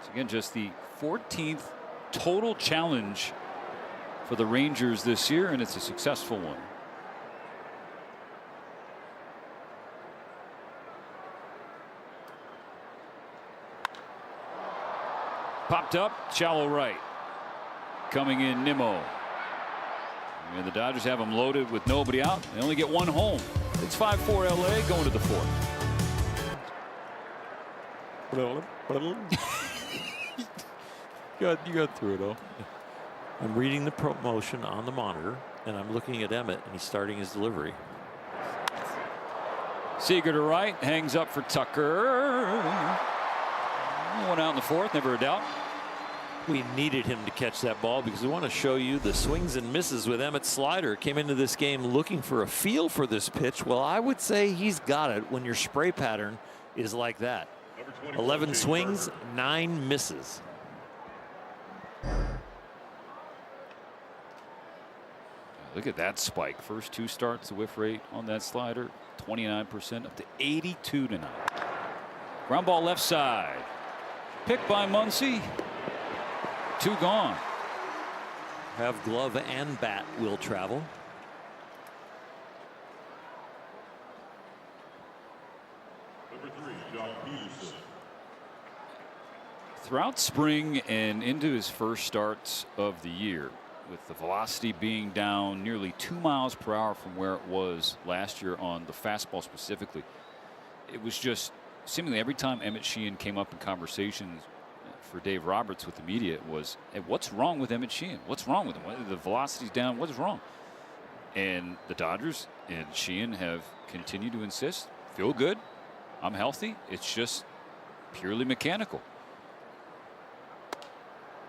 So again, just the 14th total challenge for the Rangers this year, and it's a successful one. Popped up, shallow right. Coming in, Nimmo. And the Dodgers have them loaded with nobody out. They only get one home. It's 5-4 LA going to the fourth. You got through it all. I'm reading the promotion on the monitor, and I'm looking at Emmett, and he's starting his delivery. Seager to right, hangs up for Tucker. One out in the fourth, never a doubt. We needed him to catch that ball because we want to show you the swings and misses with Emmett's slider. Came into this game looking for a feel for this pitch. Well, I would say he's got it when your spray pattern is like that. 11 swings, 9 misses. Look at that spike. First 2 starts, the whiff rate on that slider, 29% up to 82 tonight. Ground ball left side. Picked by Muncy. 2 gone. Have glove and bat will travel. Throughout spring and into his first starts of the year, with the velocity being down nearly 2 miles per hour from where it was last year on the fastball specifically, it was just seemingly every time Emmett Sheehan came up in conversations for Dave Roberts with the media, it was, hey, what's wrong with Emmett Sheehan? What's wrong with him? The velocity's down. What is wrong? And the Dodgers and Sheehan have continued to insist, feel good, I'm healthy. It's just purely mechanical.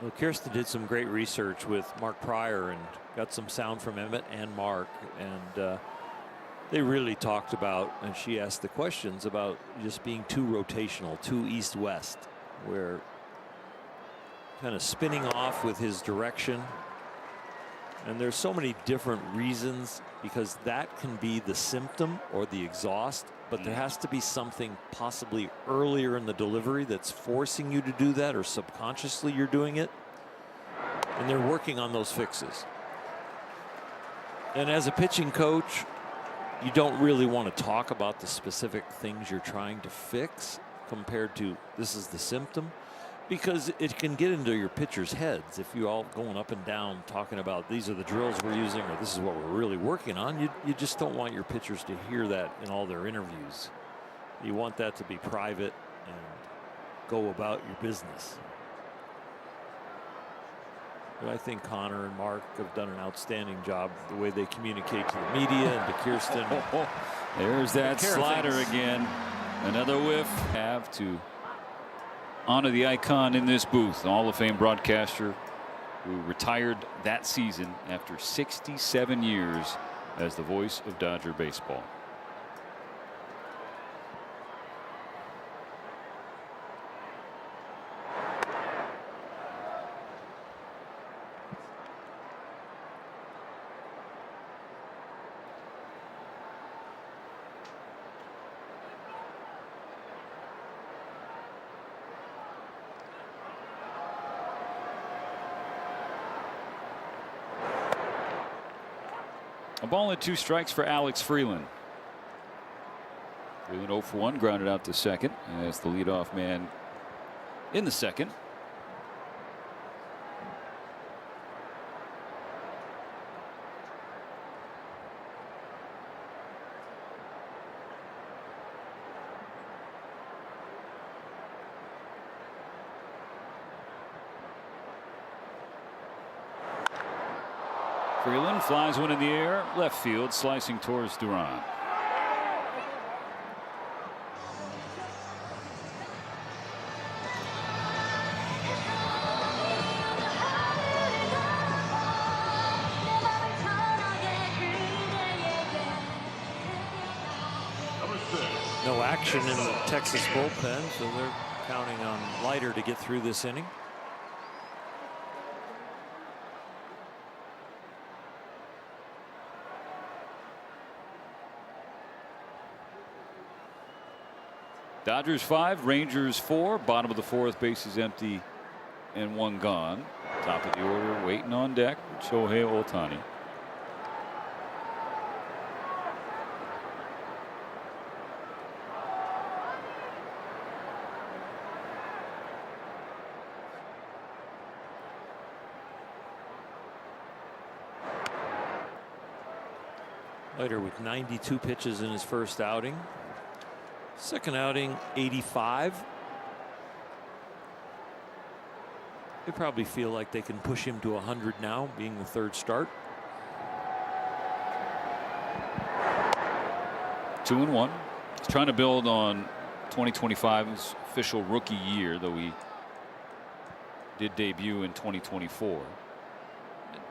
Well, Kirsten did some great research with Mark Pryor and got some sound from Emmett and Mark, and they really talked about, and she asked the questions about just being too rotational, too east-west, where kind of spinning off with his direction. And there's so many different reasons, because that can be the symptom or the exhaust, but there has to be something possibly earlier in the delivery that's forcing you to do that, or subconsciously you're doing it. And they're working on those fixes. And as a pitching coach, you don't really want to talk about the specific things you're trying to fix compared to this is the symptom, because it can get into your pitchers' heads if you're all going up and down talking about these are the drills we're using or this is what we're really working on. You just don't want your pitchers to hear that in all their interviews. You want that to be private and go about your business. But I think Connor and Mark have done an outstanding job the way they communicate to the media and to Kirsten. There's that slider again. Another whiff. Have to honor the icon in this booth, Hall of Fame broadcaster who retired that season after 67 years as the voice of Dodger baseball. A ball and 2 strikes for Alex Freeland. Freeland 0 for 1, grounded out to second as the leadoff man in the second. Freeland flies one in the air, left field, slicing towards Duran. No action in the Texas bullpen, so they're counting on Leiter to get through this inning. Dodgers 5, Rangers 4. Bottom of the 4th, bases empty and 1 gone. Top of the order, waiting on deck, Shohei Ohtani. Leiter with 92 pitches in his first outing. Second outing, 85. They probably feel like they can push him to 100 now, being the 3rd start. 2-1. He's trying to build on 2025's official rookie year, though he did debut in 2024.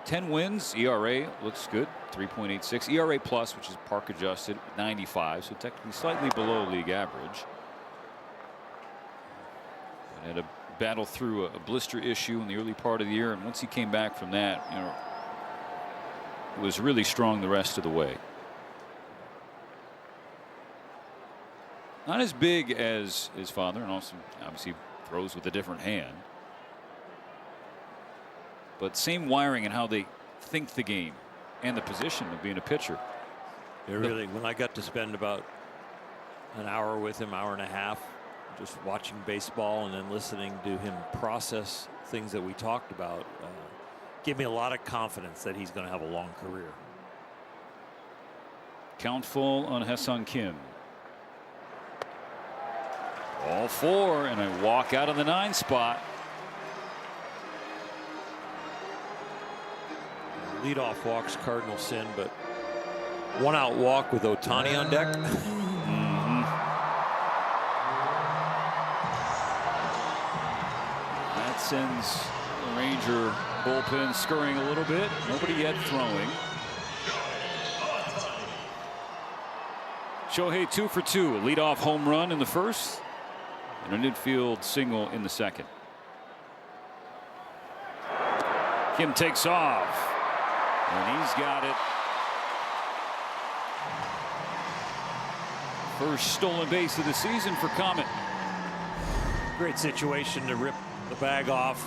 10 wins. ERA looks good, 3.86. ERA plus, which is park adjusted, 95, so technically slightly below league average. Had a battle through a blister issue in the early part of the year, and once he came back from that, was really strong the rest of the way. Not as big as his father, and also obviously throws with a different hand. But same wiring and how they think the game and the position of being a pitcher. Really, when I got to spend about an hour with him, hour and a half, just watching baseball and then listening to him process things that we talked about, gave me a lot of confidence that he's going to have a long career. Count full on Ha-Seong Kim. All 4, and a walk out of the 9 spot. Leadoff walks cardinal sin, but 1 out walk with Ohtani on deck. That sends the Ranger bullpen scurrying a little bit. Nobody yet throwing. Shohei 2 for 2. A leadoff home run in the first and an infield single in the second. Kim takes off. And he's got it. First stolen base of the season for Comet. Great situation to rip the bag off.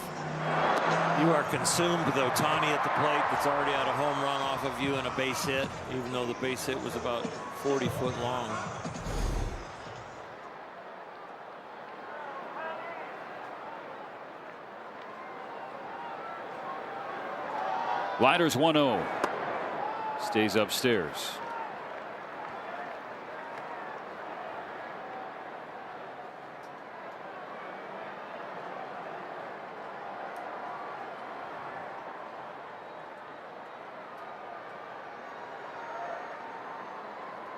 You are consumed with Ohtani at the plate that's already had a home run off of you and a base hit, even though the base hit was about 40 foot long. Leiter's 1-0. Stays upstairs.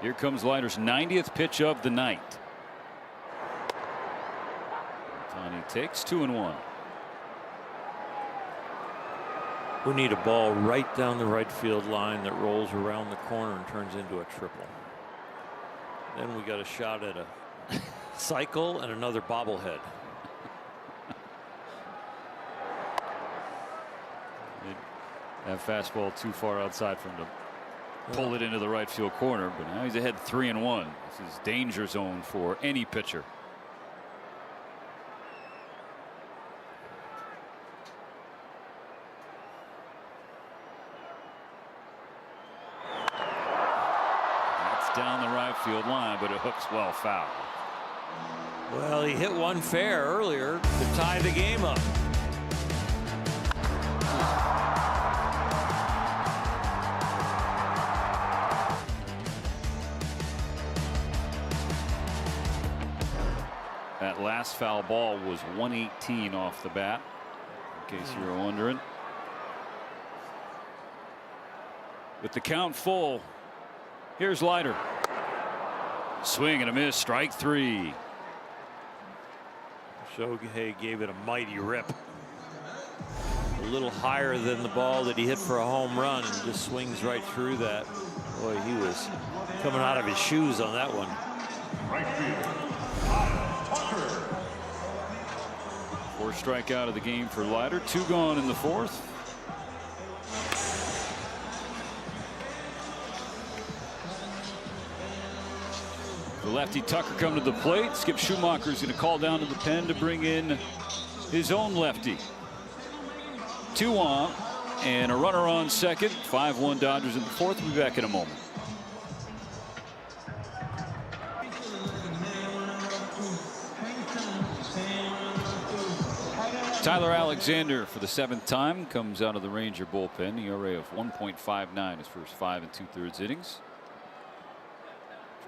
Here comes Leiter's 90th pitch of the night. Ohtani takes 2-1. We need a ball right down the right field line that rolls around the corner and turns into a triple. Then we got a shot at a cycle and another bobblehead. That fastball too far outside from to pull it into the right field corner, but now he's ahead 3-1. This is danger zone for any pitcher. Down the right field line, but it hooks well foul. Well, he hit one fair earlier to tie the game up. That last foul ball was 118 off the bat, in case you were wondering. With the count full, here's Leiter. Swing and a miss, strike 3. Shohei gave it a mighty rip. A little higher than the ball that he hit for a home run, and just swings right through that. Boy, he was coming out of his shoes on that one. Fourth strikeout of the game for Leiter. 2 gone in the 4th. The Lefty Tucker coming to the plate. Skip Schumacher is going to call down to the pen to bring in his own lefty. 2 on and a runner on second. 5-1 Dodgers in the fourth. We'll be back in a moment. Tyler Alexander for the 7th time comes out of the Ranger bullpen. ERA of 1.59 his first 5 2/3 innings.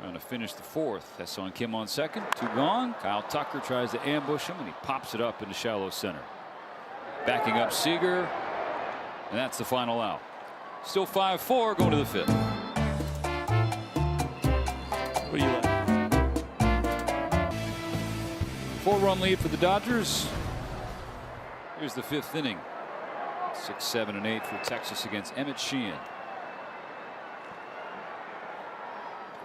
Trying to finish the fourth. Hassan Kim on second. 2 gone. Kyle Tucker tries to ambush him and he pops it up into shallow center. Backing up Seager. And that's the final out. Still 5-4 going to the 5th. What do you like? 4-run lead for the Dodgers. Here's the 5th inning. 6, 7, and 8 for Texas against Emmett Sheehan.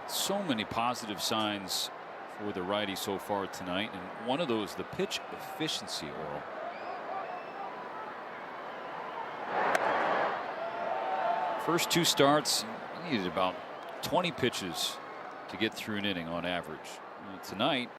So many positive signs for the righty so far tonight, and one of those, the pitch efficiency. Oral. First 2 starts, he needed about 20 pitches to get through an inning on average. Tonight,